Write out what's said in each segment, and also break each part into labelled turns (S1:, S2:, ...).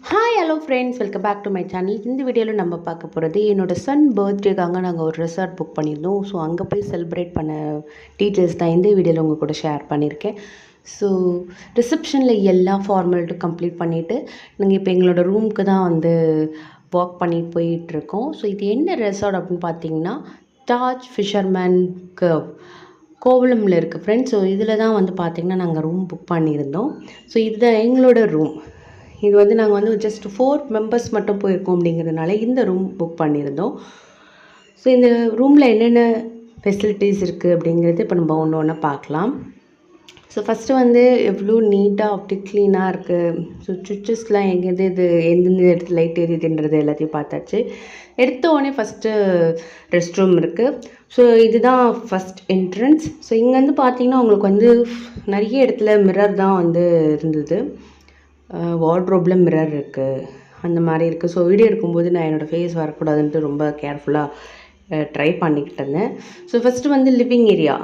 S1: Hi hello friends, welcome back to my channel. இந்த வீடியோவில் நம்ம பார்க்க போகிறது என்னோடய சன் பர்த்டேக்காக நாங்கள் ஒரு ரெசார்ட் புக் பண்ணியிருந்தோம். ஸோ அங்கே போய் செலிப்ரேட் பண்ண டீட்டெயில்ஸ் தான் இந்த வீடியோவில் உங்கள் கூட ஷேர் பண்ணியிருக்கேன். ஸோ ரிசப்ஷனில் எல்லா ஃபார்மாலிட்டி கம்ப்ளீட் பண்ணிவிட்டு நாங்கள் இப்போ எங்களோட ரூமுக்கு தான் வாக் பண்ணி போயிட்டுருக்கோம். ஸோ இது என்ன ரெசார்ட் அப்படின்னு பார்த்தீங்கன்னா தாஜ் ஃபிஷர்மேன் கர்வ் கோவளமில் இருக்குது ஃப்ரெண்ட்ஸ். ஸோ இதில் தான் பார்த்திங்கன்னா நாங்கள் ரூம் புக் பண்ணியிருந்தோம். ஸோ இதுதான் எங்களோட ரூம். இது நாங்கள் ஜஸ்ட் 4 மெம்பர்ஸ் மட்டும் போயிருக்கோம் அப்படிங்கிறதுனால இந்த ரூம் புக் பண்ணியிருந்தோம். ஸோ இந்த ரூமில் என்னென்ன ஃபெசிலிட்டிஸ் இருக்குது அப்படிங்கிறது இப்போ நம்ம ஒன்று ஒன்றா பார்க்கலாம். ஸோ ஃபஸ்ட்டு எவ்வளோ நீட்டாக அப்படி க்ளீனாக இருக்குது. ஸோ சுவிச்சஸ்லாம் எங்கேருந்து எந்தெந்த இடத்துல லைட் எரியுதுன்றது எல்லாத்தையும் பார்த்தாச்சு. எடுத்த உடனே ஃபஸ்ட்டு ரெஸ்ட் ரூம் இருக்குது. ஸோ இதுதான் ஃபஸ்ட் என்ட்ரன்ஸ். ஸோ இங்கேருந்து பார்த்தீங்கன்னா உங்களுக்கு நிறைய இடத்துல மிரர் தான் இருந்தது. வார்ட்ரோப்பில் மிரர் இருக்குது, அந்த மாதிரி இருக்குது. ஸோ வீடியோ எடுக்கும்போது நான் என்னோடய ஃபேஸ் வரக்கூடாதுன்ட்டு ரொம்ப கேர்ஃபுல்லாக ட்ரை பண்ணிக்கிட்டு இருந்தேன். So first living area,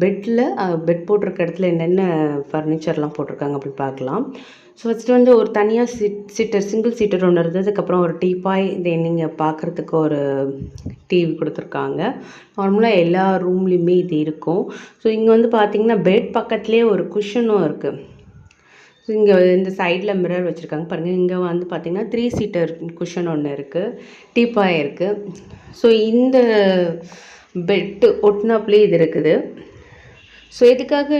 S1: bed போட்டிருக்க இடத்துல என்னென்ன ஃபர்னிச்சர்லாம் போட்டிருக்காங்க அப்படின்னு பார்க்கலாம். ஸோ ஃபஸ்ட்டு ஒரு தனியாக சிங்கிள் சீட்டர் ஒன்று இருந்தது. அதுக்கப்புறம் ஒரு டீபாய், தென் நீங்கள் பார்க்குறதுக்கு ஒரு டிவி கொடுத்துருக்காங்க. நார்மலாக எல்லா ரூம்லேயுமே இது இருக்கும். ஸோ இங்கே பார்த்தீங்கன்னா பெட் பக்கத்துலேயே ஒரு குஷனும் இருக்குது. ஸோ இங்கே இந்த சைடில் மிரர் வச்சுருக்காங்க பாருங்கள். இங்கே பார்த்திங்கன்னா 3 சீட்டர் குஷன் ஒன்று இருக்குது, டீப்பாய் இருக்குது. ஸோ இந்த பெட்டு ஒட்டினாப்லேயே இது இருக்குது. ஸோ இதுக்காக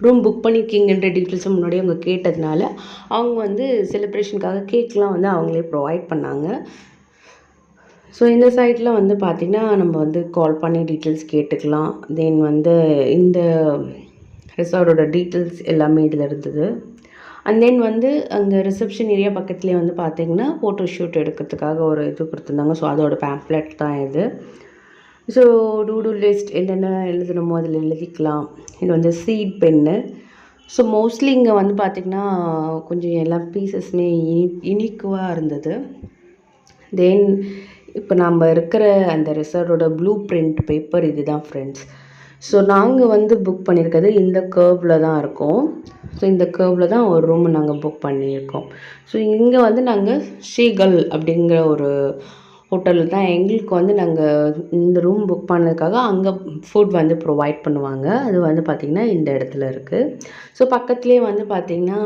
S1: ரூம் புக் பண்ணியிருக்கீங்கன்ற டீட்டெயில்ஸும் முன்னாடியே அவங்க கேட்டதுனால அவங்க செலிப்ரேஷனுக்காக கேக்லாம் அவங்களே ப்ரொவைட் பண்ணாங்க. ஸோ இந்த சைடில் பார்த்திங்கன்னா நம்ம கால் பண்ணி டீட்டெயில்ஸ் கேட்டுக்கலாம். தென் இந்த ரெசார்ட்டோட டீட்டெயில்ஸ் எல்லாமே இதில் இருந்தது. அண்ட் தென் அங்கே ரிசப்ஷன் ஏரியா பக்கத்துலேயே பார்த்திங்கன்னா ஃபோட்டோ ஷூட் எடுக்கிறதுக்காக ஒரு இது கொடுத்துருந்தாங்க. ஸோ அதோட பேம்ப்ளெட் தான் இது. ஸோ டூ லிஸ்ட் என்னென்ன எழுதணுமோ அதில் எழுதிக்கலாம். இது சீட் பென்னு. ஸோ மோஸ்ட்லி இங்கே பார்த்திங்கன்னா கொஞ்சம் எல்லா பீசஸுமே யூனிக்குவாக இருந்தது. தென் இப்போ நம்ம இருக்கிற அந்த ரெசார்ட்டோட ப்ளூ பிரிண்ட் பேப்பர் இது தான் ஃப்ரெண்ட்ஸ். ஸோ நாங்கள் புக் பண்ணியிருக்கிறது இந்த கர்வில் தான் இருக்கோம். ஸோ இந்த கர்வில் தான் ஒரு ரூம் நாங்கள் புக் பண்ணியிருக்கோம். ஸோ இங்கே நாங்கள் ஷீகல் அப்படிங்கிற ஒரு ஹோட்டலில் தான் எங்களுக்கு நாங்கள் இந்த ரூம் புக் பண்ணதுக்காக அங்கே ஃபுட் ப்ரொவைட் பண்ணுவாங்க. அது பார்த்திங்கன்னா இந்த இடத்துல இருக்குது. ஸோ பக்கத்துலேயே பார்த்திங்கன்னா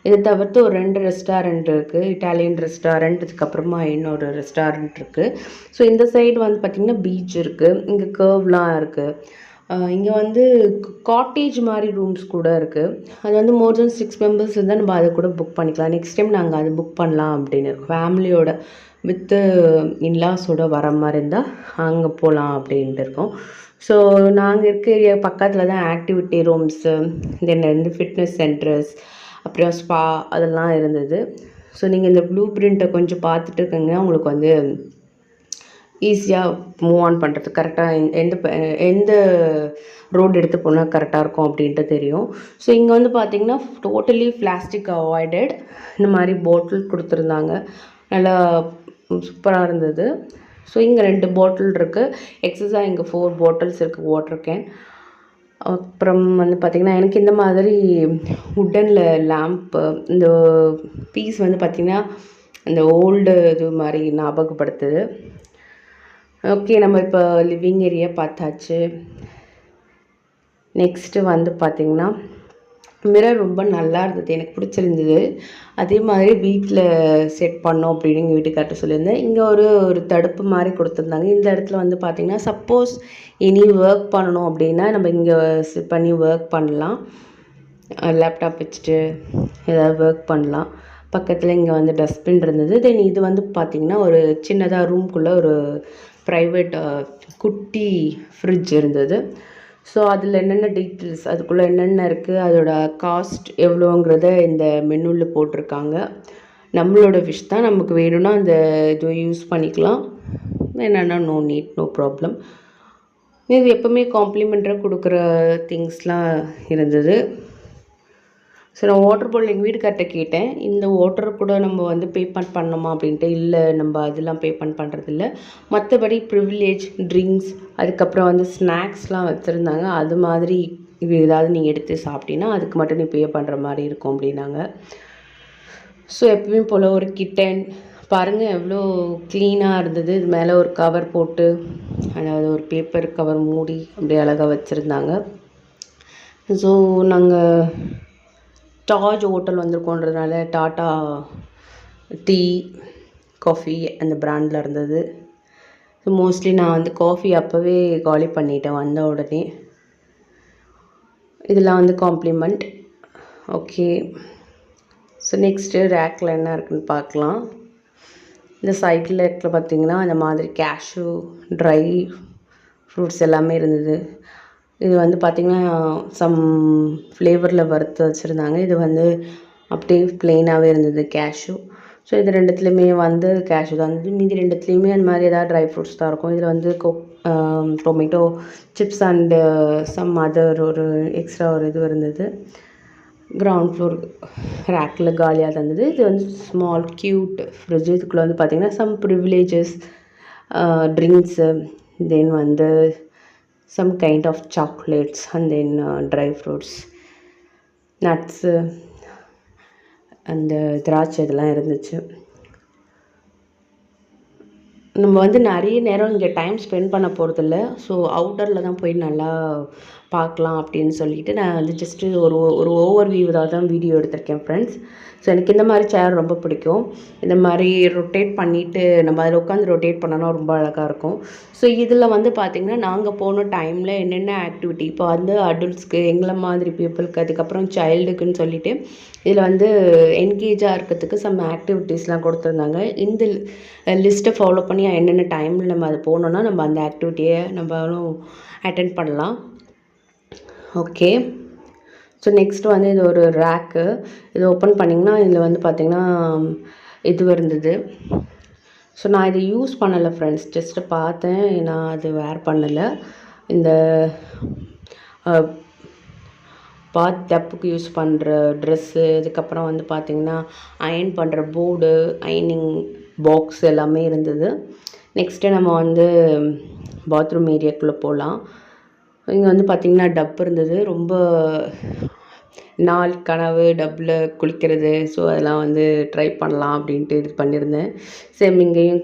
S1: இதை தவிர்த்து ஒரு 2 ரெஸ்டாரண்ட் இருக்குது. இட்டாலியன் ரெஸ்டாரண்ட், அதுக்கப்புறமா இன்னொரு ரெஸ்டாரண்ட் இருக்குது. ஸோ இந்த சைடு பார்த்திங்கன்னா பீச் இருக்குது. இங்கே கர்வ்லாம் இருக்குது. இங்கே காட்டேஜ் மாதிரி ரூம்ஸ் கூட இருக்குது. அது மோர் தென் 6 மெம்பர்ஸ் இருந்தால் நம்ம அதை கூட புக் பண்ணிக்கலாம். நெக்ஸ்ட் டைம் நாங்கள் அதை புக் பண்ணலாம் அப்படின்னு ஃபேமிலியோட வித்து இன்லாஸோட வர மாதிரி இருந்தால் அங்கே போகலாம் அப்படின்ட்டு இருக்கோம். ஸோ நாங்கள் இருக்க ஏரியா பக்கத்தில் தான் ஆக்டிவிட்டி ரூம்ஸு, தென் ஃபிட்னஸ் சென்டர்ஸ், அப்புறம் ஸ்பா அதெல்லாம் இருந்தது. ஸோ நீங்கள் இந்த ப்ளூ பிரிண்ட்டை கொஞ்சம் பார்த்துட்டு இருக்கீங்கன்னா உங்களுக்கு ஈஸியாக மூவ் ஆன் பண்ணுறது கரெக்டாக எந்த ரோடு எடுத்து போனால் கரெக்டாக இருக்கும் அப்படின்ட்டு தெரியும். ஸோ இங்கே பார்த்திங்கன்னா டோட்டலி பிளாஸ்டிக் அவாய்டட். இந்த மாதிரி பாட்டில் கொடுத்துருந்தாங்க, நல்லா சூப்பராக இருந்தது. ஸோ இங்கே 2 பாட்டில் இருக்குது. எக்ஸஸாக இங்கே 4 பாட்டில்ஸ் இருக்குது வாட்டர் கேன். அப்புறம் பார்த்திங்கன்னா எனக்கு இந்த மாதிரி உட்டனில் லேம்ப்பு, இந்த பீஸ் பார்த்திங்கன்னா இந்த ஓல்டு இது மாதிரி ஞாபகப்படுத்துது. ஓகே, நம்ம இப்போ லிவிங் ஏரியா பார்த்தாச்சு. நெக்ஸ்ட்டு பார்த்திங்கன்னா மிரர் ரொம்ப நல்லா இருந்தது, எனக்கு பிடிச்சிருந்தது. அதே மாதிரி வீட்டில் செட் பண்ணோம் அப்படின்னு எங்கள் வீட்டுக்கார்ட்ட சொல்லியிருந்தேன். இங்கே ஒரு தடுப்பு மாதிரி கொடுத்துருந்தாங்க. இந்த இடத்துல பார்த்திங்கன்னா சப்போஸ் இனி ஒர்க் பண்ணணும் அப்படின்னா நம்ம இங்கே செட் பண்ணி ஒர்க் பண்ணலாம். லேப்டாப் வச்சுட்டு ஏதாவது ஒர்க் பண்ணலாம். பக்கத்தில் இங்கே டஸ்ட்பின் இருந்தது. தென் இது பார்த்திங்கன்னா ஒரு சின்னதாக ரூம்குள்ளே ஒரு ப்ரைவேட் குட்டி ஃப்ரிட்ஜ் இருந்தது. ஸோ அதில் என்னென்ன டீட்டெயில்ஸ், அதுக்குள்ளே என்னென்ன இருக்குது, அதோட காஸ்ட் எவ்வளோங்கிறத இந்த மெனுவில் போட்டிருக்காங்க. நம்மளோட விஷ் தான், நமக்கு வேணும்னா அந்த இது யூஸ் பண்ணிக்கலாம், என்னென்னா நோ ப்ராப்ளம். இது எப்போவுமே காம்ப்ளிமெண்ட்டாக கொடுக்குற திங்ஸ்லாம் இருந்தது. ஸோ நான் வாட்டர் பாட்டில் எங்கள் வீட்டுக்கார்ட்ட கேட்டேன், இந்த வாட்டர் கூட நம்ம பேமெண்ட் பண்ணணுமா அப்படின்ட்டு. இல்லை, நம்ம அதெல்லாம் பேமெண்ட் பண்ணுறதில்ல. மற்றபடி ப்ரிவிலேஜ் ட்ரிங்க்ஸ், அதுக்கப்புறம் ஸ்நாக்ஸ்லாம் வச்சுருந்தாங்க. அது மாதிரி இது ஏதாவது நீங்கள் எடுத்து சாப்பிட்டீங்கன்னா அதுக்கு மட்டும் நீ பே பண்ணுற மாதிரி இருக்கும் அப்படின்னாங்க. ஸோ எப்பயும் போல் ஒரு கிட்டன் பாருங்கள் எவ்வளோ க்ளீனாக இருந்தது. இது மேலே ஒரு கவர் போட்டு, அதாவது ஒரு பேப்பர் கவர் மூடி அப்படியே அழகாக வச்சுருந்தாங்க. ஸோ நாங்கள் தாஜ் ஹோட்டல் வந்திருக்கோன்றதுனால டாட்டா டீ காஃபி அந்த பிராண்டில் இருந்தது. ஸோ மோஸ்ட்லி நான் வந்து காஃபி அப்போவே காலி பண்ணிட்டேன் வந்த உடனே. இதெல்லாம் வந்து காம்ப்ளிமெண்ட். ஓகே, ஸோ நெக்ஸ்ட்டு ரேக்கில் என்ன இருக்குதுன்னு பார்க்கலாம். இந்த சைடில் இருக்கிற பார்த்திங்கன்னா இந்த மாதிரி கேஷ்யூ ட்ரை ஃப்ரூட்ஸ் எல்லாமே இருந்தது. இது வந்து பார்த்திங்கன்னா சம் ஃப்ளேவரில் வறுத்து வச்சுருந்தாங்க. இது வந்து அப்படியே ப்ளெயினாகவே இருந்தது கேஷ்யூ. ஸோ இது ரெண்டுத்துலேயுமே வந்து கேஷ்யூ தான் இருந்தது. மீதி ரெண்டுத்துலேயுமே அந்த மாதிரி ஏதாவது ட்ரை ஃப்ரூட்ஸ் தான் இருக்கும். இதில் வந்து tomato chips and some other ஒரு எக்ஸ்ட்ரா ஒரு இது இருந்தது. கிரவுண்ட் ஃப்ளோர் ரேக்கில் காலியாக தான் இருந்தது. இது வந்து ஸ்மால் க்யூட் ஃப்ரிட்ஜ். இதுக்குள்ளே வந்து பார்த்திங்கன்னா சம் ப்ரிவிலேஜஸ் ட்ரிங்க்ஸு, தென் வந்து some kind of chocolates and then dry fruits, nuts அந்த திராட்சை இதெல்லாம் இருந்துச்சு. நம்ம வந்து நிறைய நேரம் இங்கே டைம் ஸ்பெண்ட் பண்ண போகிறதில்ல. ஸோ அவுட்டரில் தான் போய் நல்லா பார்க்கலாம் அப்படின்னு சொல்லிட்டு நான் வந்து ஜஸ்ட்டு ஒரு ஓவர் வியூவாக தான் வீடியோ எடுத்திருக்கேன் ஃப்ரெண்ட்ஸ். ஸோ எனக்கு இந்த மாதிரி சேர் ரொம்ப பிடிக்கும். இந்த மாதிரி ரொட்டேட் பண்ணிவிட்டு நம்ம அதில் உட்காந்து ரொட்டேட் பண்ணோன்னா ரொம்ப அழகாக இருக்கும். ஸோ இதில் வந்து பார்த்திங்கன்னா நாங்கள் போன டைமில் என்னென்ன ஆக்டிவிட்டி இப்போ வந்து அடல்ட்ஸ்க்கு எங்களை மாதிரி பீப்புளுக்கு அதுக்கப்புறம் சைல்டுக்குன்னு சொல்லிவிட்டு இதில் வந்து என்கேஜாக இருக்கிறதுக்கு சம் ஆக்டிவிட்டீஸ்லாம் கொடுத்துருந்தாங்க. இந்த லிஸ்ட்டை ஃபாலோ பண்ணி என்னென்ன டைமில் நம்ம அது போனோன்னா நம்ம அந்த ஆக்டிவிட்டியை நம்மளும் அட்டெண்ட் பண்ணலாம். ஓகே, ஸோ நெக்ஸ்ட்டு வந்து இது ஒரு ரேக்கு. இது ஓப்பன் பண்ணிங்கன்னா இதில் வந்து பார்த்திங்கன்னா இது இருந்தது. ஸோ நான் இதை யூஸ் பண்ணலை ஃப்ரெண்ட்ஸ், ஜஸ்ட்டு பார்த்தேன், நான் அது வேர் பண்ணலை. இந்த பாத் டப்புக்கு யூஸ் பண்ணுற ட்ரெஸ்ஸு, அதுக்கப்புறம் வந்து பார்த்திங்கன்னா அயர்ன் பண்ணுற போர்டு, அயர்னிங் பாக்ஸ் எல்லாமே இருந்தது. நெக்ஸ்ட்டு நம்ம வந்து பாத்ரூம் ஏரியாக்குள்ளே போகலாம். இங்கே வந்து பார்த்திங்கன்னா டப் இருந்தது. ரொம்ப நாள் கனவு டப்பில் குளிக்கிறது. ஸோ அதெல்லாம் வந்து ட்ரை பண்ணலாம் அப்படின்ட்டு இது பண்ணியிருந்தேன். சேம் இங்கேயும்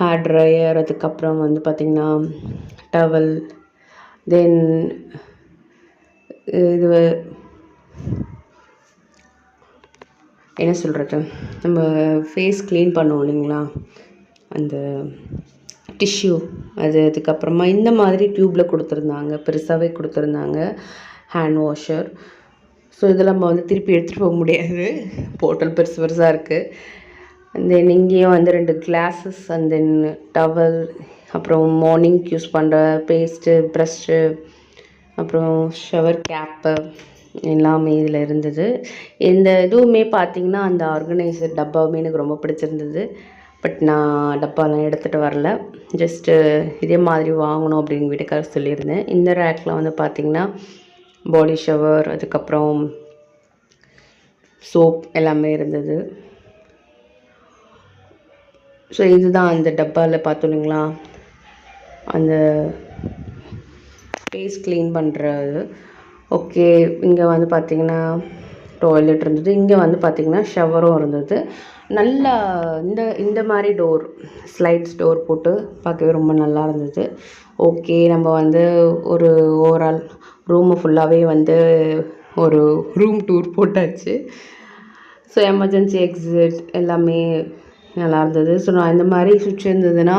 S1: ஹேர் ட்ரையர், அதுக்கப்புறம் வந்து பார்த்திங்கன்னா டவல், தென் இது என்ன சொல்கிறது, நம்ம ஃபேஸ் க்ளீன் பண்ணுவோம் இல்லைங்களா, அந்த டிஷ்யூ அது, அதுக்கப்புறமா இந்த மாதிரி டியூப்பில் கொடுத்துருந்தாங்க, பெருசாகவே கொடுத்துருந்தாங்க ஹேண்ட் வாஷர். ஸோ இதெல்லாம் நம்ம வந்து திருப்பி எடுத்துகிட்டு போக முடியாது, போட்டல் பெருசு பெருசாக இருக்குது. தென் இங்கேயும் வந்து 2 கிளாஸஸ் அண்ட் தென் டவல், அப்புறம் மார்னிங்க்கு யூஸ் பண்ணுற பேஸ்ட்டு, ப்ரஷ்ஷு, அப்புறம் ஷவர் கேப்பு எல்லாமே இதில் இருந்தது. இந்த இதுவுமே பார்த்திங்கன்னா அந்த ஆர்கனைசர் டப்பாவுமே எனக்கு ரொம்ப பிடிச்சிருந்தது. பட் நான் டப்பாலாம் எடுத்துகிட்டு வரல, ஜஸ்ட்டு இதே மாதிரி வாங்கணும் அப்படின்னு வீட்டுக்காரர் சொல்லியிருந்தேன். இந்த ரேக்கில் வந்து பார்த்திங்கன்னா பாடி ஷவர், அதுக்கப்புறம் சோப் எல்லாமே இருந்தது. ஸோ இதுதான் அந்த டப்பாவில் பார்த்தோம் இல்லைங்களா, அந்த ஃபேஸ் க்ளீன் பண்ணுறது. ஓகே, இங்கே வந்து பார்த்திங்கன்னா டாய்லெட் இருந்தது. இங்கே வந்து பார்த்திங்கன்னா ஷவரும் இருந்தது. நல்லா இந்த மாதிரி டோர், ஸ்லைட்ஸ் டோர் போட்டு பார்க்கவே ரொம்ப நல்லா இருந்தது. ஓகே, நம்ம வந்து ஒரு ஓவரால் ரூமு ஃபுல்லாகவே வந்து ஒரு ரூம் டூர் போட்டாச்சு. ஸோ எமர்ஜென்சி எக்ஸிட் எல்லாமே நல்லா இருந்தது. ஸோ நான் இந்த மாதிரி சுவிட்ச் இருந்ததுன்னா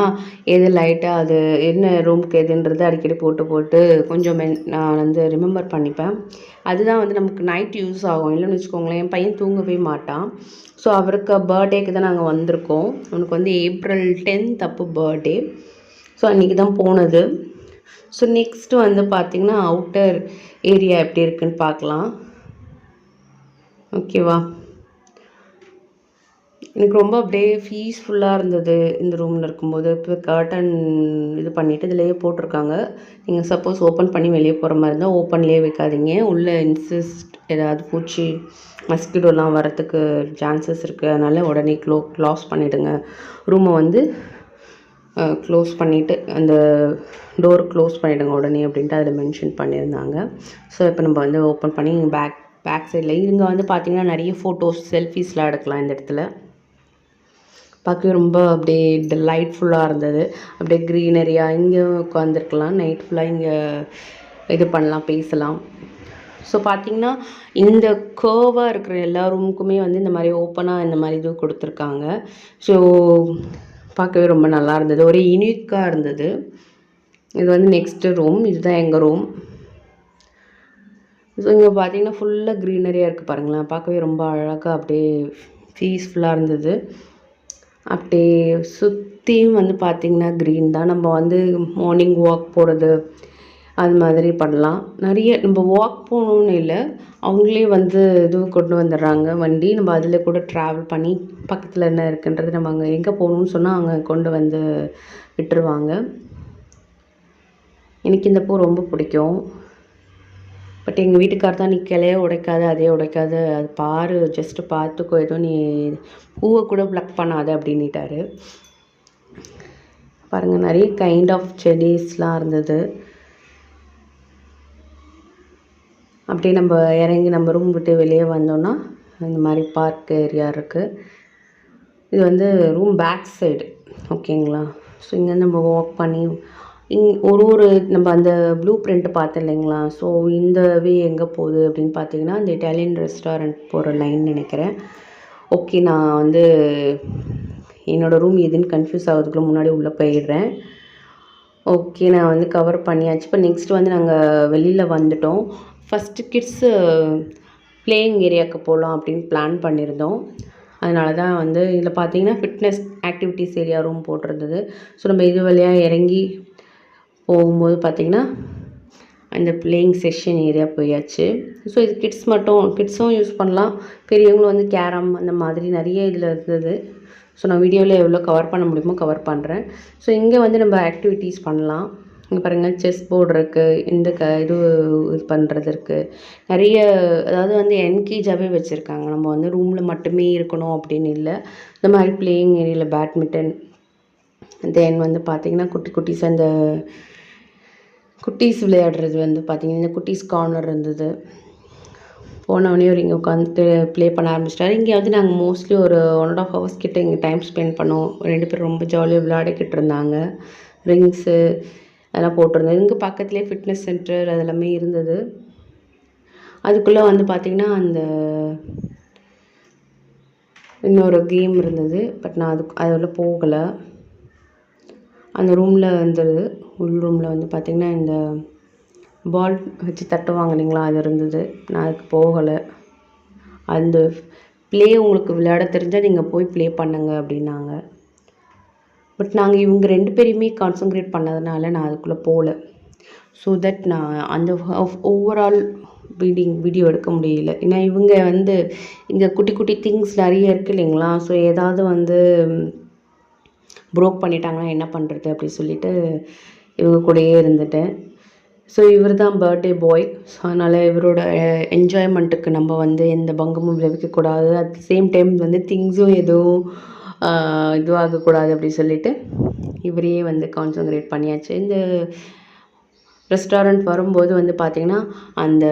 S1: எது லைட்டாக அது என்ன ரூமுக்கு எதுன்றது அடிக்கடி போட்டு கொஞ்சம் நான் வந்து ரிமெம்பர் பண்ணிப்பேன். அதுதான் வந்து நமக்கு நைட் யூஸ் ஆகும். இல்லைன்னு வச்சுக்கோங்களேன், என் பையன் தூங்கவே மாட்டான். ஸோ அவருக்கு பர்த்டேக்கு தான் நாங்கள் வந்திருக்கோம். அவனுக்கு வந்து April 10th அப்போ பர்த்டே. ஸோ அன்றைக்கி தான் போனது. ஸோ நெக்ஸ்ட்டு வந்து பார்த்திங்கன்னா அவுட்டர் ஏரியா எப்படி இருக்குன்னு பார்க்கலாம். ஓகேவா, எனக்கு ரொம்ப அப்படியே பீஸ்ஃபுல்லாக இருந்தது இந்த ரூமில் இருக்கும்போது. இப்போ கர்டன் இது பண்ணிவிட்டு இதிலேயே போட்டிருக்காங்க. நீங்கள் சப்போஸ் ஓப்பன் பண்ணி வெளியே போகிற மாதிரி இருந்தால் ஓப்பன்லேயே வைக்காதீங்க. உள்ளே இன்சிஸ்ட் ஏதாவது பூச்சி மஸ்கிட்டோலாம் வரத்துக்கு சான்சஸ் இருக்குது. அதனால் உடனே க்ளாஸ் பண்ணிவிடுங்க. ரூமை வந்து க்ளோஸ் பண்ணிவிட்டு அந்த டோர் க்ளோஸ் பண்ணிவிடுங்க உடனே அப்படின்ட்டு அதில் மென்ஷன் பண்ணியிருந்தாங்க. ஸோ இப்போ நம்ம வந்து ஓப்பன் பண்ணி பேக் பேக் சைடில். இங்கே வந்து பார்த்திங்கன்னா நிறைய ஃபோட்டோஸ் செல்ஃபீஸ்லாம் எடுக்கலாம் இந்த இடத்துல. பார்க்கவே ரொம்ப அப்படியே லைட்ஃபுல்லாக இருந்தது. அப்படியே க்ரீனரியாக இங்கே உட்காந்துருக்கலாம். நைட் ஃபுல்லாக இங்கே இது பண்ணலாம், பேசலாம். ஸோ பார்த்திங்கன்னா இந்த கர்வாக இருக்கிற எல்லா ரூமுக்குமே வந்து இந்த மாதிரி ஓப்பனாக இந்த மாதிரி இது கொடுத்துருக்காங்க. ஸோ பார்க்கவே ரொம்ப நல்லா இருந்தது, ஒரே யூனிக்காக இருந்தது. இது வந்து நெக்ஸ்ட்டு ரூம், இதுதான் எங்கள் ரூம். ஸோ இங்கே பார்த்திங்கன்னா ஃபுல்லாக க்ரீனரியாக இருக்குது பாருங்களேன். பார்க்கவே ரொம்ப அழகாக அப்படியே பீஸ்ஃபுல்லாக இருந்தது. அப்படியே சுற்றியும் வந்து பார்த்திங்கன்னா க்ரீன் தான். நம்ம வந்து மார்னிங் வாக் போகிறது அது மாதிரி பண்ணலாம். நிறைய நம்ம வாக் போகணுன்னு இல்லை, அவங்களே வந்து இது கொண்டு வந்துடுறாங்க வண்டி. நம்ம அதில் கூட ட்ராவல் பண்ணி பக்கத்தில் என்ன இருக்குன்றது நம்ம அங்கே எங்கே போகணுன்னு சொன்னால் அங்கே கொண்டு வந்து விட்டுருவாங்க. எனக்கு இந்த பூ ரொம்ப பிடிக்கும். பட் எங்கள் வீட்டுக்கார் தான், நீ கிளையே உடைக்காத, அதே உடைக்காத, அது பாரு, ஜஸ்ட்டு பார்த்துக்கோ, ஏதோ நீ பூவை கூட ப்ளக் பண்ணாத அப்படின்ட்டாரு. பாருங்கள் நிறைய கைண்ட் ஆஃப் செடிஸ்லாம் இருந்தது. அப்படியே நம்ம இறங்கி நம்ம ரூம் விட்டு வெளியே வந்தோன்னா இந்த மாதிரி பார்க் ஏரியா இருக்குது. இது வந்து ரூம் பேக் சைடு, ஓகேங்களா. ஸோ இங்கேருந்து நம்ம வாக் பண்ணி ஒரு நம்ம அந்த ப்ளூ பிரிண்ட் பார்த்தேன் இல்லைங்களா. ஸோ இந்த வே எங்கே போகுது அப்படின்னு பார்த்தீங்கன்னா இந்த இட்டாலியன் ரெஸ்டாரண்ட் போகிற லைன் நினைக்கிறேன். ஓகே, நான் வந்து என்னோடய ரூம் எதுன்னு கன்ஃபியூஸ் ஆகிறதுக்குள்ள முன்னாடி உள்ளே போயிடுறேன். ஓகே, நான் வந்து கவர் பண்ணியாச்சு. இப்போ நெக்ஸ்ட் வந்து நாங்கள் வெளியில் வந்துட்டோம். ஃபஸ்ட்டு கிட்ஸு ப்ளேயிங் ஏரியாவுக்கு போகலாம் அப்படின்னு பிளான் பண்ணியிருந்தோம். அதனால தான் வந்து இதில் பார்த்தீங்கன்னா ஃபிட்னஸ் ஆக்டிவிட்டீஸ் ஏரியா ரூம் போட்டிருந்தது. ஸோ நம்ம இது வழியாக இறங்கி போகும்போது பார்த்திங்கன்னா அந்த ப்ளேயிங் செஷன் ஏரியா போயாச்சு. ஸோ இது கிட்ஸும் யூஸ் பண்ணலாம், பெரியவங்களும் வந்து கேரம் அந்த மாதிரி நிறைய இதில் இருந்தது. ஸோ நான் வீடியோவில் எவ்வளோ கவர் பண்ண முடியுமோ கவர் பண்ணுறேன். ஸோ இங்கே வந்து நம்ம ஆக்டிவிட்டீஸ் பண்ணலாம். இங்கே பாருங்கள், செஸ் போர்டு இருக்குது, இந்த இது பண்ணுறது இருக்குது நிறைய. அதாவது வந்து என்கேஜாகவே வச்சுருக்காங்க. நம்ம வந்து ரூமில் மட்டுமே இருக்கணும் அப்படின்னு இல்லை. இந்த மாதிரி ப்ளேயிங் ஏரியாவில் பேட்மிண்டன், தென் வந்து பார்த்திங்கன்னா குட்டீஸ் அந்த குட்டீஸ் விளையாடுறது வந்து பார்த்திங்கன்னா இந்த குட்டீஸ் கார்னர் இருந்தது. போனவொடனே ஒரு இங்கே உட்காந்துட்டு ப்ளே பண்ண ஆரம்பிச்சிட்டாரு. இங்கே வந்து நாங்கள் மோஸ்ட்லி ஒரு 1.5 hours கிட்டே இங்கே டைம் ஸ்பெண்ட் பண்ணோம். 2 பேரும் ரொம்ப ஜாலியாக விளையாடிக்கிட்டு இருந்தாங்க. ரிங்ஸு அதெல்லாம் போட்டிருந்தது. இங்கே பக்கத்துலேயே ஃபிட்னஸ் சென்டர் அதெல்லாமே இருந்தது. அதுக்குள்ளே வந்து பார்த்திங்கன்னா அந்த இன்னொரு கேம் இருந்தது. பட் நான் அதில் போகலை. அந்த ரூமில் இருந்தது, உள் ரூமில் வந்து பார்த்திங்கன்னா இந்த பால் வச்சு தட்டுவாங்க இல்லைங்களா, அது இருந்தது. நான் அதுக்கு போகலை. அந்த ப்ளே உங்களுக்கு விளையாட தெரிஞ்சால் நீங்கள் போய் ப்ளே பண்ணுங்க அப்படின்னாங்க. பட் நாங்கள் இவங்க 2 பேரையுமே கான்சன்ட்ரேட் பண்ணதுனால நான் அதுக்குள்ளே போகல. ஸோ தட் நான் அந்த ஓவரால் வீடியோ எடுக்க முடியல. ஏன்னா இவங்க வந்து இங்கே குட்டி குட்டி திங்ஸ் நிறைய இருக்குது இல்லைங்களா. ஸோ ஏதாவது வந்து ப்ரோக் பண்ணிட்டாங்கன்னா என்ன பண்ணுறது அப்படி சொல்லிவிட்டு இவங்க கூடயே இருந்துட்டேன். ஸோ இவர் தான் பர்த்டே பாய். ஸோ அதனால் இவரோட என்ஜாய்மெண்ட்டுக்கு நம்ம வந்து எந்த பங்கமும் விளைவிக்கக்கூடாது. அட் த சேம் டைம் வந்து திங்ஸும் எதுவும் இதுவாகக்கூடாது அப்படி சொல்லிவிட்டு இவரையே வந்து கான்சன்ட்ரேட் பண்ணியாச்சு. இந்த ரெஸ்டாரண்ட் வரும்போது வந்து பார்த்திங்கன்னா அந்த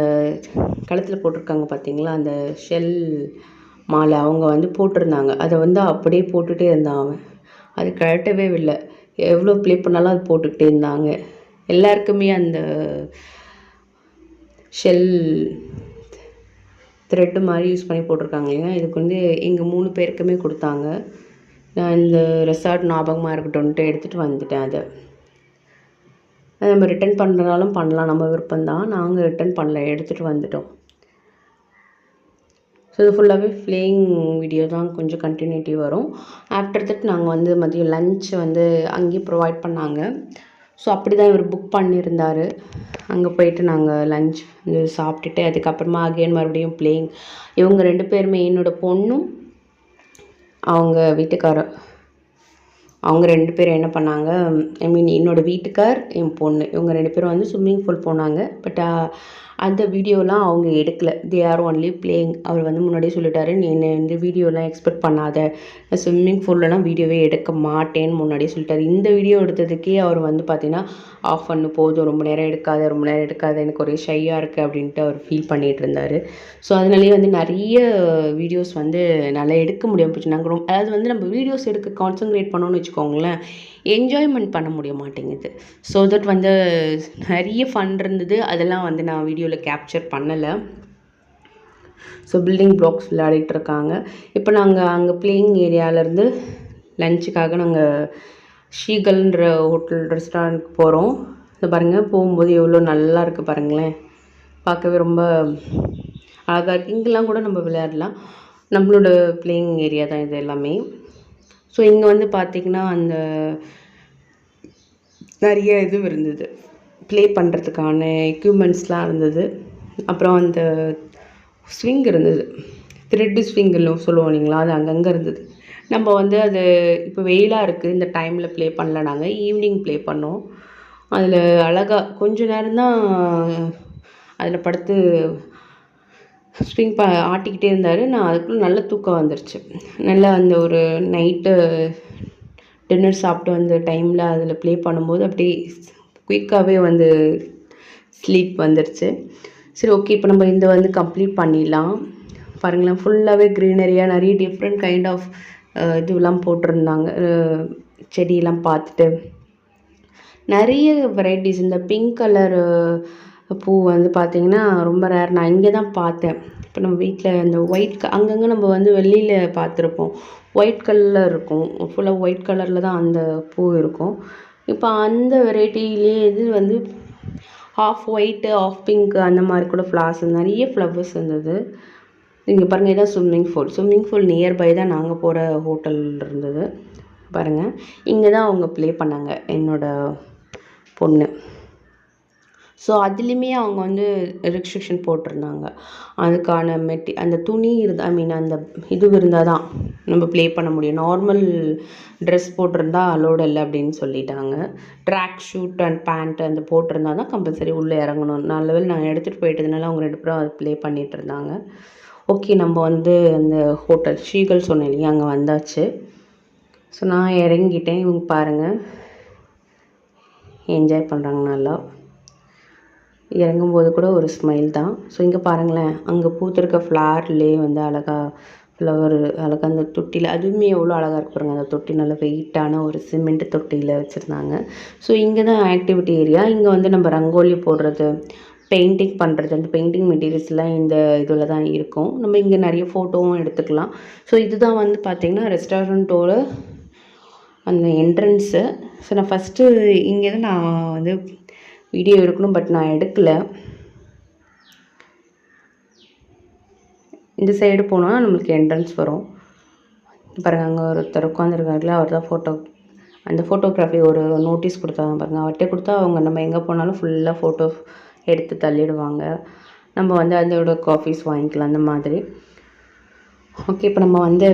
S1: கழுத்தில் போட்டிருக்காங்க பார்த்திங்களா, அந்த ஷெல் மாலை அவங்க வந்து போட்டிருந்தாங்க. அதை வந்து அப்படியே போட்டுகிட்டே இருந்தான் அவன். அது கழட்டவே இல்லை. எவ்வளோ ப்ளே பண்ணாலும் அது போட்டுக்கிட்டே இருந்தாங்க. எல்லாருக்குமே அந்த ஷெல் த்ரெட்டு மாதிரி யூஸ் பண்ணி போட்டிருக்காங்க இல்லையா. இதுக்கு வந்து எங்கள் 3 பேருக்குமே கொடுத்தாங்க. நான் இந்த ரெசார்ட் ஞாபகமாக இருக்கட்டும்ன்ட்டு எடுத்துகிட்டு வந்துட்டேன். அதை நம்ம ரிட்டன் பண்ணுறதாலும் பண்ணலாம், நம்ம விருப்பம்தான். நாங்கள் ரிட்டன் பண்ணல, எடுத்துகிட்டு வந்துட்டோம். ஸோ இது ஃபுல்லாகவே ப்ளேயிங் வீடியோ தான், கொஞ்சம் கண்டினியூட்டி வரும். ஆஃப்டர் தட் நாங்கள் வந்து மதியம் லன்ச் வந்து அங்கேயே ப்ரொவைட் பண்ணாங்க. ஸோ அப்படி தான் இவர் புக் பண்ணியிருந்தார். அங்கே போயிட்டு நாங்கள் லன்ச் வந்து சாப்பிட்டுட்டு அதுக்கப்புறமா அகெயின் மறுபடியும் ப்ளேயிங். இவங்க 2 பேருமே, என்னோடய பொண்ணும் அவங்க வீட்டுக்காரர், அவங்க 2 பேரும் என்ன பண்ணாங்க, என்னோடய வீட்டுக்கார், என் பொண்ணு, இவங்க 2 பேரும் வந்து ஸ்விம்மிங் பூல் போனாங்க. பட் அந்த வீடியோலாம் அவங்க எடுக்கல. They are only playing. அவர் வந்து முன்னாடியே சொல்லிட்டாரு, நீ என்ன இந்த வீடியோலாம் எக்ஸ்பெக்ட் பண்ணாத, ஸ்விம்மிங் பூல்லலாம் வீடியோவே எடுக்க மாட்டேன்னு முன்னாடியே சொல்லிட்டாரு. இந்த வீடியோ எடுத்ததுக்கே அவர் வந்து பார்த்தீங்கன்னா ஆஃப் பண்ணு, போதும், ரொம்ப நேரம் எடுக்காத, எனக்கு ஒரே ஷையாக இருக்குது அப்படின்ட்டு அவர் ஃபீல் பண்ணிகிட்டு இருந்தார். ஸோ அதனாலேயே வந்து நிறைய வீடியோஸ் வந்து நல்லா எடுக்க முடியாமல் போச்சு. நாங்கள் அதாவது வந்து நம்ம வீடியோஸ் எடுக்க கான்சன்ட்ரேட் பண்ணோன்னு வச்சுக்கோங்களேன், என்ஜாய்மெண்ட் பண்ண முடிய மாட்டேங்குது. ஸோ தட் வந்து நிறைய ஃபன் இருந்தது, அதெல்லாம் வந்து நான் வீடியோவில் கேப்சர் பண்ணலை. ஸோ பில்டிங் பிளாக்ஸ் விளையாடிட்டு இருக்காங்க. இப்போ நாங்கள் அங்கே பிளேயிங் ஏரியாவிலேருந்து லஞ்சுக்காக நாங்கள் ஷீகல்ன்ற ஹோட்டல் ரெஸ்டாரண்ட்க்கு போகிறோம். இதை பாருங்கள், போகும்போது எவ்வளோ நல்லா இருக்குது பாருங்களேன், பார்க்கவே ரொம்ப அழகாக இருக்குது. இங்கெல்லாம் கூட நம்ம விளையாடலாம், நம்மளோட பிளேயிங் ஏரியா தான் இது எல்லாமே. ஸோ இங்கே வந்து பார்த்திங்கன்னா அந்த நிறைய இது இருந்தது, ப்ளே பண்ணுறதுக்கான எக்யூப்மெண்ட்ஸ்லாம் இருந்தது. அப்புறம் அந்த ஸ்விங் இருந்தது, த்ரெட்டு ஸ்விங்குன்னு சொல்லுவோம் இல்லைங்களா, அது அங்கங்கே இருந்தது. நம்ம வந்து அது இப்போ வெயிலாக இருக்குது, இந்த டைமில் ப்ளே பண்ணல, நாங்கள் ஈவினிங் ப்ளே பண்ணோம். அதில் அழகாக கொஞ்ச நேரம்தான் அதில் படுத்து ஸ்விங் ஆட்டிக்கிட்டே இருந்தார். நான் அதுக்குள்ளே நல்ல தூக்கம் வந்துருச்சு. நல்லா அந்த ஒரு நைட்டு டின்னர் சாப்பிட்டு வந்த டைமில் அதில் ப்ளே பண்ணும்போது அப்படியே குயிக்காகவே வந்து ஸ்லீப் வந்துருச்சு. சரி, ஓகே, இப்போ நம்ம இந்த வந்து கம்ப்ளீட் பண்ணிடலாம். பாருங்களேன், ஃபுல்லாகவே க்ரீனரியாக நிறைய டிஃப்ரெண்ட் கைண்ட் ஆஃப் இதுவெல்லாம் போட்டிருந்தாங்க. செடியெல்லாம் பார்த்துட்டு நிறைய வெரைட்டிஸ். இந்த பிங்க் கலர் பூ வந்து பார்த்திங்கன்னா ரொம்ப ரேர், நான் இங்கே தான் பார்த்தேன். இப்போ நம்ம வீட்டில் இந்த ஒயிட் அங்கங்கே நம்ம வந்து வெளியில் பார்த்துருப்போம், ஒயிட் கலரில் இருக்கும், ஃபுல்லாக ஒயிட் கலரில் தான் அந்த பூ இருக்கும். இப்போ அந்த வெரைட்டிலே இது வந்து ஆஃப் ஒயிட்டு, ஆஃப் பிங்க், அந்த மாதிரி கூட ஃப்ளார்ஸ், நிறைய ஃப்ளவர்ஸ் இருந்தது. இங்கே பாருங்கள், இதான் ஸ்விம்மிங் பூல் நியர்பை தான் நாங்கள் போகிற ஹோட்டல் இருந்தது. பாருங்கள், இங்கே தான் அவங்க ப்ளே பண்ணாங்க என்னோடய பொண்ணு. ஸோ அதுலேயுமே அவங்க வந்து ரெஸ்ட்ரிக்ஷன் போட்டிருந்தாங்க, அதுக்கான அந்த துணி அந்த இது இருந்தால் தான் நம்ம ப்ளே பண்ண முடியும், நார்மல் ட்ரெஸ் போட்டிருந்தா அலோடு இல்லை அப்படின்னு சொல்லிட்டாங்க. ட்ராக் ஷூட் அண்ட் பேண்ட் அந்த போட்டிருந்தா தான் கம்பல்சரி உள்ளே இறங்கணும். நல்ல வேளை நாங்கள் எடுத்துகிட்டு போயிட்டதுனால அவங்க 2 பேரும் அது ப்ளே பண்ணிகிட்டு இருந்தாங்க. ஓகே, நம்ம வந்து அந்த ஹோட்டல் ஷீகல் சொன்னேன் இல்லையா, அங்கே வந்தாச்சு. ஸோ நான் இறங்கிட்டேன். இவங்க பாருங்கள் என்ஜாய் பண்ணுறாங்க நல்லா. இறங்கும்போது கூட ஒரு ஸ்மைல் தான். ஸோ இங்கே பாருங்களேன், அங்கே பூத்திருக்க ஃப்ளார்லேயே வந்து அழகாக ஃப்ளவர் அழகாக அந்த தொட்டியில், அதுவுமே எவ்வளோ அழகாக இருக்கு பாருங்கள். அந்த தொட்டி நல்லா வெயிட்டான ஒரு சிமெண்ட் தொட்டியில் வச்சுருந்தாங்க. ஸோ இங்கே தான் ஆக்டிவிட்டி ஏரியா. இங்கே வந்து நம்ம ரங்கோலி போடுறது, பெயிண்டிங் பண்ணுறது, அந்த பெயிண்டிங் மெட்டீரியல்ஸ்லாம் இந்த இதில் தான் இருக்கும். நம்ம இங்கே நிறைய ஃபோட்டோவும் எடுத்துக்கலாம். ஸோ இதுதான் வந்து பார்த்திங்கன்னா ரெஸ்டாரண்ட்டோட அந்த என்ட்ரன்ஸு. ஸோ நான் ஃபஸ்ட்டு இங்கே தான் நான் வந்து வீடியோ எடுக்கணும், பட் நான் எடுக்கலை. இந்த சைடு போனால் நம்மளுக்கு என்ட்ரன்ஸ் வரும். பாருங்கள், அங்கே ஒருத்தர் உட்காந்துருக்காருல, அவர் தான் அந்த ஃபோட்டோகிராஃபி ஒரு நோட்டீஸ் கொடுத்தாங்க பாருங்கள். அவர்கிட்ட கொடுத்தா அவங்க நம்ம எங்கே போனாலும் ஃபுல்லாக ஃபோட்டோ எடுத்து தள்ளிடுவாங்க. நம்ம வந்து அதோட காஃபீஸ் வாங்கிக்கலாம் அந்த மாதிரி. ஓகே, இப்போ நம்ம வந்து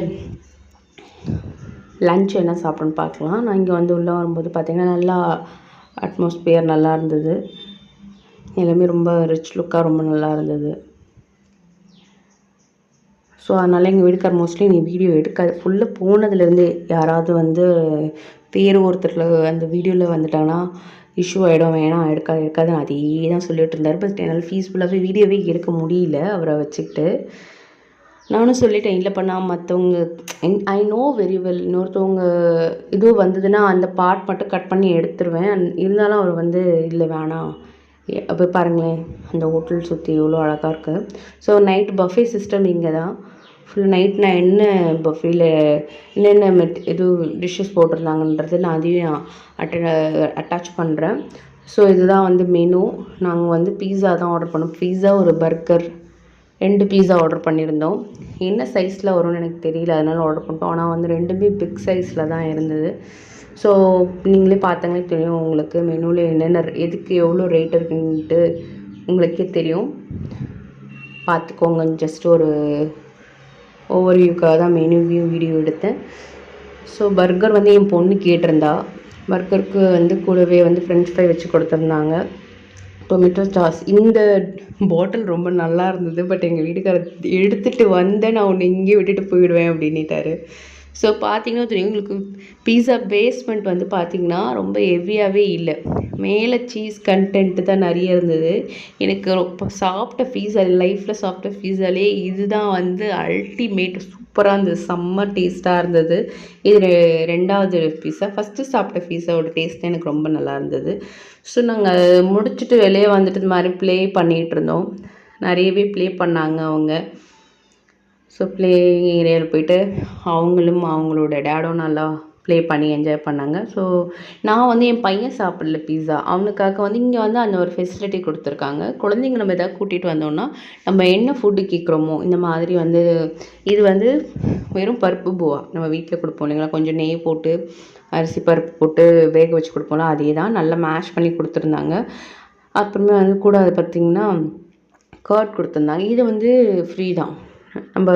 S1: லன்ச் என்ன சாப்பிட்ணுன்னு பார்க்கலாம். நான் இங்கே வந்து உள்ளே வரும்போது பார்த்திங்கன்னா நல்லா அட்மாஸ்பியர் நல்லா இருந்தது, எல்லாமே ரொம்ப ரிச் லுக்காக ரொம்ப நல்லா இருந்தது. ஸோ அதனால் எங்கள் வீட்டுக்கார் மோஸ்ட்லி நீ வீடியோ எடுக்காது, ஃபுல்லாக போனதுலேருந்து யாராவது வந்து ஒருத்தரில் அந்த வீடியோவில் வந்துட்டாங்கன்னா இஷ்யூ ஆகிடும், வேணாம் எடுக்காது அதே தான் சொல்லிட்டு இருந்தார். பட் என்னால் ஃபீஸ்ஃபுல்லாகவே வீடியோவே எடுக்க முடியல அவரை வச்சுக்கிட்டு. நானும் சொல்லிட்டேன், இல்லை பண்ணால் மற்றவங்க ஐ நோ வெரி வெல், இன்னொருத்தவங்க இதுவும் வந்ததுன்னா அந்த பார்ட் மட்டும் கட் பண்ணி எடுத்துருவேன். இருந்தாலும் அவர் வந்து இல்லை வேணாம். அப்போ பாருங்களேன், அந்த ஹோட்டல் சுற்றி எவ்வளோ அழகாக இருக்குது. ஸோ நைட் பஃபே சிஸ்டம் இங்கே தான் ஃபுல் நைட். நான் என்ன பஃபேல என்னென்ன இது டிஷ்ஷஸ் போட்டிருந்தாங்கன்றது நான் அதையும் அட்டாச் பண்ணுறேன். ஸோ இதுதான் வந்து மெனு. நாங்கள் வந்து பீஸா தான் ஆர்டர் பண்ணோம். பீஸா, ஒரு பர்கர், 2 பீஸா ஆர்டர் பண்ணியிருந்தோம். என்ன சைஸில் வரும்னு எனக்கு தெரியல, அதனால் ஆர்டர் பண்ணிட்டோம். ஆனால் வந்து 2மே பிக் சைஸில் தான் இருந்தது. ஸோ நீங்களே பார்த்தாங்களே தெரியும் உங்களுக்கு மெனுவில் என்னென்ன எதுக்கு எவ்வளோ ரேட் இருக்குன்ட்டு உங்களுக்கே தெரியும், பார்த்துக்கோங்க. ஜஸ்ட் ஒரு ஓவர்வியூக்காக தான் மெனு வீடியோ எடுத்தேன். ஸோ பர்கர் வந்து என் பொண்ணு கேட்டிருந்தா, பர்கருக்கு வந்து கூடவே வந்து ஃப்ரெஞ்ச் ஃப்ரை வச்சு கொடுத்துருந்தாங்க. Tomato sauce. இந்த பாட்டில் ரொம்ப நல்லா இருந்தது. பட் எங்கள் வீட்டுக்காரர் எடுத்துகிட்டு வந்தேன், நான் உன்னை இங்கேயே விட்டுட்டு போயிடுவேன் அப்படின்னிட்டாரு. ஸோ பார்த்தீங்கன்னா தெரியும் உங்களுக்கு, பீஸா பேஸ்மெண்ட் வந்து பார்த்திங்கன்னா ரொம்ப ஹெவியாகவே இல்லை. மேலே சீஸ் கண்டென்ட்டு தான் நிறைய இருந்தது. எனக்கு ரொம்ப சாப்பிட்ட பீஸா, லைஃப்பில் சாப்பிட்ட பீஸாலே இதுதான் வந்து அல்டிமேட். சூப்பராக இருந்தது, செம்ம டேஸ்ட்டாக இருந்தது. இது 2வது பீஸா. ஃபஸ்ட்டு சாப்பிட்ட பீஸாவோட டேஸ்ட் எனக்கு ரொம்ப நல்லா இருந்தது. ஸோ நாங்கள் முடிச்சுட்டு வெளியே வந்துட்டு இது மாதிரி ப்ளே பண்ணிகிட்டு இருந்தோம். நிறையவே ப்ளே பண்ணாங்க அவங்க. ஸோ ப்ளே ஏரியாவில் போயிட்டு அவங்களும் அவங்களோட டேடும் நல்லா ப்ளே பண்ணி என்ஜாய் பண்ணாங்க. ஸோ நான் வந்து என் பையன் சாப்பிடல பீஸா, அவனுக்காக வந்து இங்கே வந்து அந்த ஒரு ஃபெசிலிட்டி கொடுத்துருக்காங்க. குழந்தைங்க நம்ம எதாவது கூட்டிகிட்டு வந்தோம்னா நம்ம என்ன ஃபுட்டு கேட்குறோமோ, இந்த மாதிரி வந்து இது வந்து வெறும் பருப்பு பூவா நம்ம வீட்டில் கொடுப்போம் இல்லைங்களா, கொஞ்சம் நெய் போட்டு அரிசி பருப்பு போட்டு வேக வச்சு கொடுப்போம்ல, அதே தான் நல்லா மேஷ் பண்ணி கொடுத்துருந்தாங்க. அப்புறமே வந்து கூட அது பார்த்திங்கன்னா கர்ட் கொடுத்துருந்தாங்க. இது வந்து ஃப்ரீ தான். நம்ம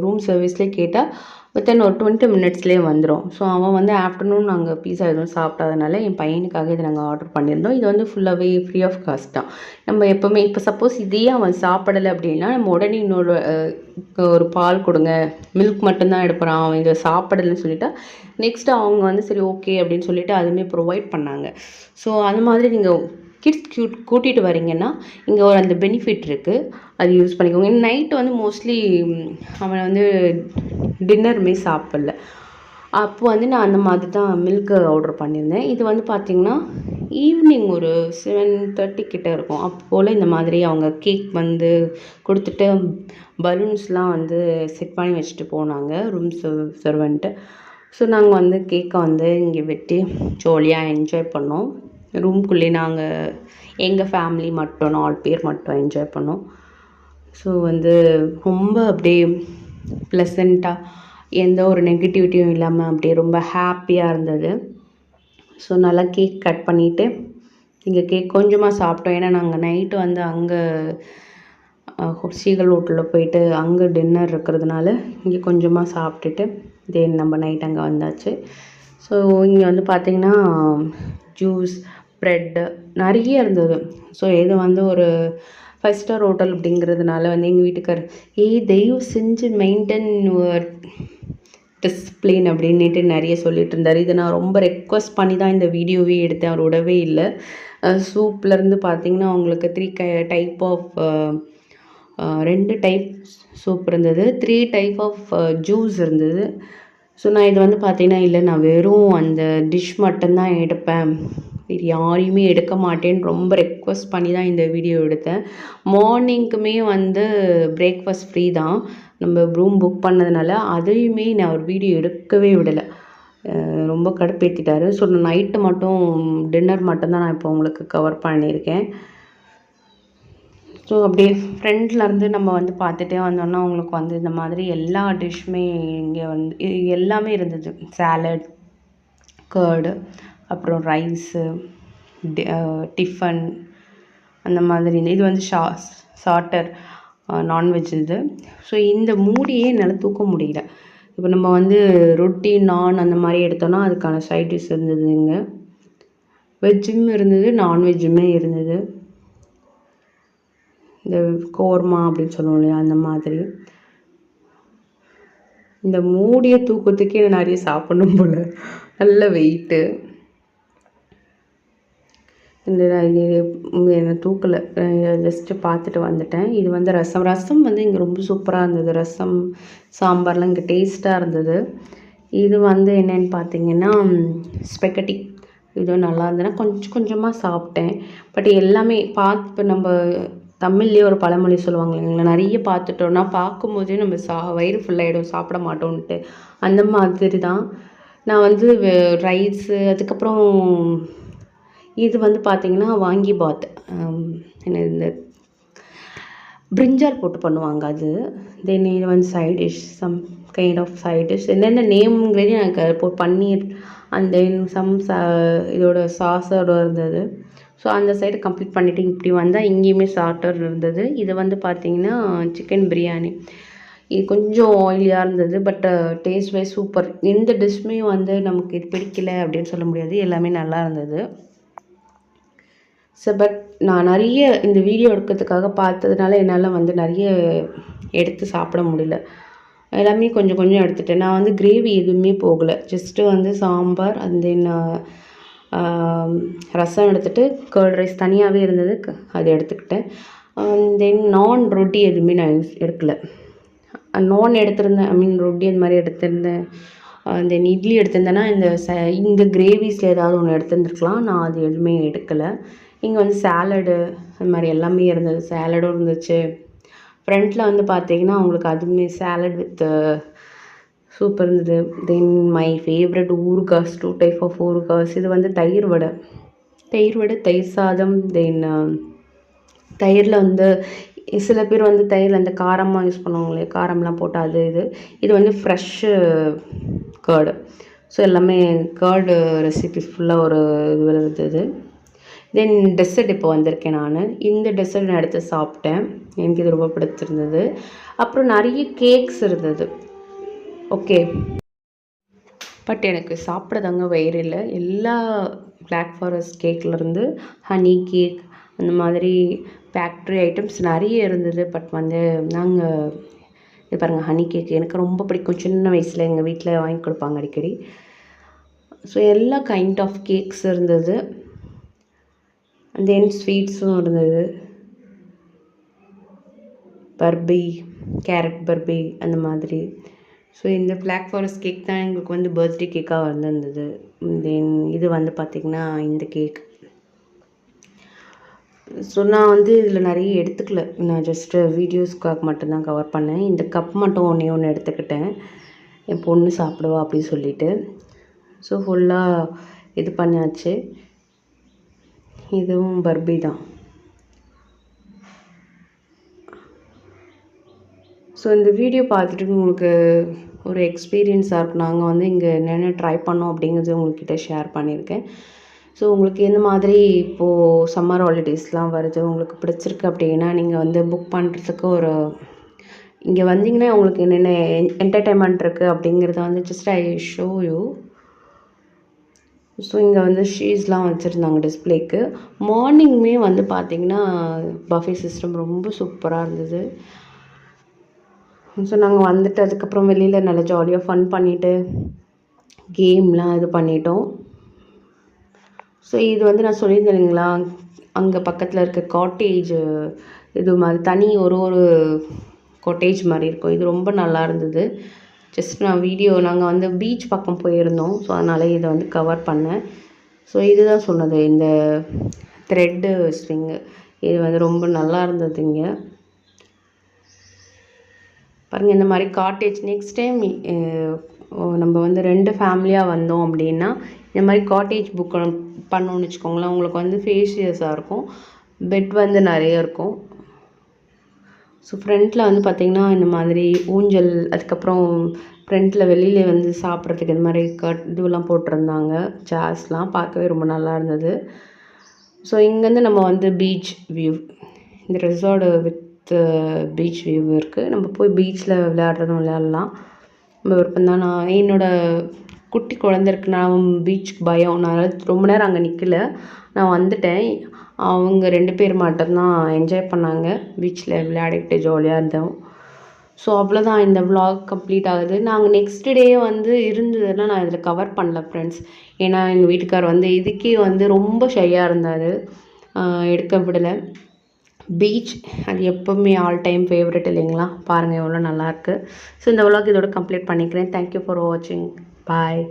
S1: ரூம் சர்வீஸ்லேயே கேட்டால் வித்தின் ஒரு 20 மினிட்ஸ்லேயே வந்துடும். ஸோ அவன் வந்து ஆஃப்டர்நூன் நாங்கள் பீஸா எதுவும் சாப்பிடாதனால என் பையனுக்காக இதை நாங்கள் ஆர்டர் பண்ணியிருந்தோம். இது வந்து ஃபுல்லாகவே ஃப்ரீ ஆஃப் காஸ்ட் தான். நம்ம எப்போவுமே இப்போ சப்போஸ் இதையே அவன் சாப்பிடலை அப்படின்னா நம்ம உடனே இன்னொரு ஒரு பால் கொடுங்க, மில்க் மட்டும்தான் எடுப்புறான், அவன் இதை சாப்பிடலைன்னு சொல்லிட்டா நெக்ஸ்ட்டு அவங்க வந்து சரி ஓகே அப்படின்னு சொல்லிட்டு அதுவுமே ப்ரொவைட் பண்ணாங்க. ஸோ அது மாதிரி நீங்கள் கிட்ஸ் கூட்டிகிட்டு வரீங்கன்னா இங்கே ஒரு அந்த பெனிஃபிட் இருக்குது, அது யூஸ் பண்ணிக்கோங்க. நைட்டு வந்து மோஸ்ட்லி அவன் வந்து டின்னருமே சாப்பிடல. அப்போ வந்து நான் அந்த மாதிரி தான் மில்க்கு ஆர்டர் பண்ணியிருந்தேன். இது வந்து பார்த்திங்கன்னா ஈவினிங் ஒரு 7:30 கிட்ட இருக்கும். அப்போல் இந்த மாதிரி அவங்க கேக் வந்து கொடுத்துட்டு பலூன்ஸ்லாம் வந்து செட் பண்ணி வச்சுட்டு போனாங்க ரூம் சர்வெண்ட்டு. ஸோ நாங்கள் வந்து கேக்கை வந்து இங்கே வெட்டி ஜாலியாக என்ஜாய் பண்ணோம். ரூம்குள்ளே நாங்கள் எங்கள் ஃபேமிலி மட்டும் 4 பேர் மட்டும் என்ஜாய் பண்ணோம். ஸோ வந்து ரொம்ப அப்படியே ப்ளசண்ட்டாக எந்த ஒரு நெகட்டிவிட்டியும் இல்லாமல் அப்படியே ரொம்ப ஹாப்பியாக இருந்தது. ஸோ நல்லா கேக் கட் பண்ணிவிட்டு இங்கே கேக் கொஞ்சமாக சாப்பிட்டோம். ஏன்னா நாங்கள் நைட்டு வந்து அங்கே சீகல் ஹோட்டலில் போயிட்டு அங்கே டின்னர் இருக்கிறதுனால இங்கே கொஞ்சமாக சாப்பிட்டுட்டு தென் நம்ம நைட் அங்கே வந்தாச்சு. ஸோ இங்கே வந்து பார்த்திங்கன்னா ஜூஸ், ப்ரெட்டு நிறைய இருந்தது. ஸோ இது வந்து ஒரு 5 ஸ்டார் ஹோட்டல் அப்படிங்கிறதுனால வந்து எங்கள் வீட்டுக்காரர் தயவு செஞ்சு மெயின்டைன் யுவர் டிசிப்ளின் அப்படின்ட்டு நிறைய சொல்லிட்டு இருந்தார். இதை நான் ரொம்ப ரெக்வஸ்ட் பண்ணி தான் இந்த வீடியோவே எடுத்தேன், அவர் விடவே இல்லை. சூப்லேருந்து பார்த்திங்கன்னா அவங்களுக்கு 3 டைப் ஆஃப் 2 டைப் சூப் இருந்தது, 3 டைப் ஆஃப் ஜூஸ் இருந்தது. ஸோ நான் இது வந்து பார்த்திங்கன்னா இல்லை, நான் வெறும் அந்த டிஷ் மட்டும்தான் எடுப்பேன், வேறு யாரையுமே எடுக்க மாட்டேன்னு ரொம்ப ரெக்வஸ்ட் பண்ணி தான் இந்த வீடியோ எடுத்தேன். மார்னிங்க்குமே வந்து பிரேக்ஃபாஸ்ட் ஃப்ரீ தான், நம்ம ரூம் புக் பண்ணதுனால அதையுமே நான் ஒரு வீடியோ எடுக்கவே விடலை. ரொம்ப கடுப்பேற்றிட்டாரு. ஸோ நைட்டு மட்டும் டின்னர் மட்டும்தான் நான் இப்போ உங்களுக்கு கவர் பண்ணியிருக்கேன். ஸோ அப்படியே ஃப்ரெண்ட்லேருந்து நம்ம வந்து பார்த்துட்டே வந்தோம்னா உங்களுக்கு வந்து இந்த மாதிரி எல்லா டிஷ்ஷுமே இங்கே வந்து எல்லாமே இருந்தது. சாலட், கர்டு, அப்புறம் ரைஸு, டிஃபன் அந்த மாதிரி. இது வந்து சார்ட்டர் நான்வெஜ் இது. ஸோ இந்த மூடியே என்னால் தூக்க முடியல. இப்போ நம்ம வந்து ரொட்டி, நான் அந்த மாதிரி எடுத்தோன்னா அதுக்கான சைட் டிஷ் இருந்ததுங்க. வெஜ்ஜும் இருந்தது, நான்வெஜ்ஜுமே இருந்தது. இந்த கோர்மா அப்படின்னு சொல்லுவோம் இல்லையா, அந்த மாதிரி. இந்த மூடியை தூக்கத்துக்கே நிறைய சாப்பிடணும் போல், நல்ல வெயிட்டு. இந்த என்னை தூக்கலை, ஜஸ்ட்டு பார்த்துட்டு வந்துட்டேன். இது வந்து ரசம் வந்து இங்கே ரொம்ப சூப்பராக இருந்தது. ரசம், சாம்பார்லாம் இங்கே டேஸ்ட்டாக இருந்தது. இது வந்து என்னென்னு பார்த்தீங்கன்னா ஸ்பெகட்டி. இதுவும் நல்லா இருந்ததுன்னா கொஞ்சம் கொஞ்சமாக சாப்பிட்டேன். பட் எல்லாமே இப்போ நம்ம தமிழ்லேயே ஒரு பழமொழி சொல்லுவாங்க இல்லைங்களா, நிறைய பார்த்துட்டோன்னா பார்க்கும்போதே நம்ம வயிறு ஃபுல்லாகிடும், சாப்பிட மாட்டோன்ட்டு. அந்த மாதிரி தான் நான் வந்து ரைஸு, அதுக்கப்புறம் இது வந்து பார்த்திங்கன்னா வாங்கி பாத், என்ன இந்த பிரிஞ்சால் போட்டு பண்ணுவாங்க அது. தென் இது வந்து side dish, some kind of side dish. என்னென்ன நேம்ங்கிறதையும் எனக்கு பன்னீர் அண்ட் தென் இதோட சாஸோட இருந்தது. ஸோ அந்த சைடு கம்ப்ளீட் பண்ணிவிட்டு இப்படி வந்தால் இங்கேயுமே ஸ்டார்டர் இருந்தது. இது வந்து பார்த்திங்கன்னா சிக்கன் பிரியாணி. இது கொஞ்சம் ஆயிலியாக இருந்தது, பட் டேஸ்ட் வைஸ் சூப்பர். எந்த டிஷ்ஷுமே வந்து நமக்கு இது பிடிக்கல அப்படின்னு சொல்ல முடியாது, எல்லாமே நல்லா இருந்தது. ஸோ பட் நான் நிறைய இந்த வீடியோ எடுக்கிறதுக்காக பார்த்ததுனால என்னால் வந்து நிறைய எடுத்து சாப்பிட முடியல. எல்லாமே கொஞ்சம் கொஞ்சம் எடுத்துட்டேன். நான் வந்து கிரேவி எதுவுமே போகலை. ஜஸ்ட்டு வந்து சாம்பார் அண்ட் தென் ரசம் எடுத்துகிட்டு கர்ட் ரைஸ் தனியாகவே இருந்தது, அது எடுத்துக்கிட்டேன். தென் நான் ரொட்டி எதுவுமே நான் எடுக்கலை. நான் எடுத்திருந்தேன், ஐ மீன் ரொட்டி அந்த மாதிரி எடுத்திருந்தேன். தென் இட்லி எடுத்திருந்தேன்னா இந்த கிரேவிஸில் ஏதாவது ஒன்று எடுத்துருந்துருக்கலாம். நான் அது எதுவுமே எடுக்கலை. இங்கே வந்து சாலடு அது மாதிரி எல்லாமே இருந்தது. சாலடும் இருந்துச்சு. ஃப்ரண்ட்டில் வந்து பார்த்தீங்கன்னா அவங்களுக்கு அதுவுமே சாலட் வித் சூப் இருந்தது. Then my favourite ஊறுகாஸ், 2 type of ஊறுகாஸ். இது வந்து தயிர் வடை, தயிர் சாதம். தென் தயிரில் வந்து சில பேர் வந்து தயிரில் அந்த காரமாக யூஸ் பண்ணுவாங்களே, காரம்லாம் போட்டு அது இது வந்து ஃப்ரெஷ்ஷு கர்டு. ஸோ எல்லாமே கர்டு ரெசிபி ஃபுல்லாக ஒரு இது இருந்தது. தென் டெசர்ட் இப்போ வந்திருக்கேன் நான். இந்த டெசர்ட் நான் எடுத்து சாப்பிட்டேன். எனக்கு இது ரொம்ப பிடிச்சிருந்தது. அப்புறம் நிறைய கேக்ஸ் இருந்தது. ஓகே, பட் எனக்கு சாப்பிட்றதாங்க வயிறு இல்லை. எல்லா பிளாக் ஃபாரஸ்ட் கேக்லேருந்து ஹனி கேக் அந்த மாதிரி ஃபேக்ட்ரி ஐட்டம்ஸ் நிறைய இருந்தது. பட் வந்து நாங்கள் இது பாருங்கள், ஹனி கேக் எனக்கு ரொம்ப பிடிக்கும். சின்ன வயசில் எங்கள் வீட்டில் வாங்கி கொடுப்பாங்க அடிக்கடி. ஸோ எல்லா கைண்ட் ஆஃப் கேக்ஸ் இருந்தது. அண்ட் தென் ஸ்வீட்ஸும் இருந்தது. பர்பி, கேரட் பர்பி அந்த மாதிரி. ஸோ இந்த பிளாக் ஃபாரஸ்ட் கேக் தான் எங்களுக்கு வந்து பர்த்டே கேக்காக வந்திருந்தது. தென் இது வந்து பார்த்திங்கன்னா இந்த கேக். ஸோ நான் வந்து இதில் நிறைய எடுத்துக்கல. நான் ஜஸ்ட்டு வீடியோஸ்க்காக மட்டும்தான் கவர் பண்ணேன். இந்த கப் மட்டும் ஒன்று எடுத்துக்கிட்டேன், என் பொண்ணு சாப்பிடுவா அப்படின்னு சொல்லிட்டு. ஸோ ஃபுல்லாக இது பண்ணியாச்சு. இதுவும் பர்பி தான். ஸோ இந்த வீடியோ பார்த்துட்டு உங்களுக்கு ஒரு எக்ஸ்பீரியன்ஸாக இருக்கும். நாங்கள் வந்து இங்கே என்னென்ன ட்ரை பண்ணோம் அப்படிங்கிறது உங்கள்கிட்ட ஷேர் பண்ணியிருக்கேன். ஸோ உங்களுக்கு எந்த மாதிரி இப்போது சம்மர் ஹாலிடேஸ்லாம் வருது, உங்களுக்கு பிடிச்சிருக்கு அப்படின்னா நீங்கள் வந்து புக் பண்ணுறதுக்கு ஒரு இங்கே வந்தீங்கன்னா உங்களுக்கு என்னென்ன என்டர்டைன்மெண்ட் இருக்குது அப்படிங்கிறத வந்து just I show you. So இங்கே வந்து ஷீஸ்லாம் வச்சுருந்தாங்க டிஸ்பிளேக்கு. மார்னிங்குமே வந்து பார்த்திங்கன்னா பஃபே சிஸ்டம் ரொம்ப சூப்பராக இருந்தது. ஸோ நாங்கள் வந்துட்டு அதுக்கப்புறம் வெளியில் நல்லா ஜாலியாக ஃபன் பண்ணிவிட்டு கேம்லாம் இது பண்ணிட்டோம். ஸோ இது வந்து நான் சொல்லியிருந்தேன் இல்லைங்களா, அங்கே பக்கத்தில் இருக்க காட்டேஜ் இது மாதிரி தனி ஒரு காட்டேஜ் மாதிரி இருக்கும். இது ரொம்ப நல்லா இருந்தது. ஜஸ்ட் நான் நாங்கள் வந்து பீச் பக்கம் போயிருந்தோம். ஸோ அதனால் இதை வந்து கவர் பண்ணேன். ஸோ இதுதான் சொன்னது, இந்த த்ரெட்டு ஸ்விங்கு இது வந்து ரொம்ப நல்லா இருந்தது. இங்கே பாருங்கள், இந்த மாதிரி காட்டேஜ் நெக்ஸ்ட் டைம் நம்ம வந்து 2 ஃபேமிலியாக வந்தோம் அப்படின்னா இந்த மாதிரி காட்டேஜ் புக் பண்ணோன்னு வச்சுக்கோங்களேன். உங்களுக்கு வந்து ஃபேஷியஸாக இருக்கும், பெட் வந்து நிறைய இருக்கும். ஸோ ஃப்ரண்ட்டில் வந்து பார்த்திங்கன்னா இந்த மாதிரி ஊஞ்சல், அதுக்கப்புறம் ஃப்ரண்ட்டில் வெளியில் வந்து சாப்பிட்றதுக்கு இந்த மாதிரி இதுவெல்லாம் போட்டிருந்தாங்க. சேர்ஸ்லாம் பார்க்கவே ரொம்ப நல்லா இருந்தது. ஸோ இங்கேருந்து நம்ம வந்து பீச் வியூ, இந்த ரெசார்டு வித் பீச் வியூ இருக்குது. நம்ம போய் பீச்சில் விளையாடலாம். நம்ம விருப்பம் தான். நான் என்னோடய குட்டி குழந்த இருக்கு, நான் பீச்சுக்கு பயம், நான் ரொம்ப நேரம் அங்கே நிற்கல, நான் வந்துட்டேன். அவங்க 2 பேர் மட்டும்தான் என்ஜாய் பண்ணாங்க, பீச்சில் விளையாடிக்கிட்டு ஜாலியாக இருந்தோம். ஸோ அவ்வளோதான், இந்த விலாக் கம்ப்ளீட் ஆகுது. நாங்கள் நெக்ஸ்ட் டே வந்து இருந்ததுன்னா நான் இதில் கவர் பண்ணல ஃப்ரெண்ட்ஸ். ஏன்னா எங்கள் வீட்டுக்கார் வந்து இதுக்கே வந்து ரொம்ப ஷையாக இருந்தார், எடுக்க விடலை. பீச் அது எப்போவுமே ஆல் டைம் ஃபேவரட் இல்லைங்களா. பாருங்கள் எவ்வளோ நல்லாயிருக்கு. ஸோ இந்த விலாக் இதோட கம்ப்ளீட் பண்ணிக்கிறேன். தேங்க்யூ ஃபார் வாட்சிங். பாய்.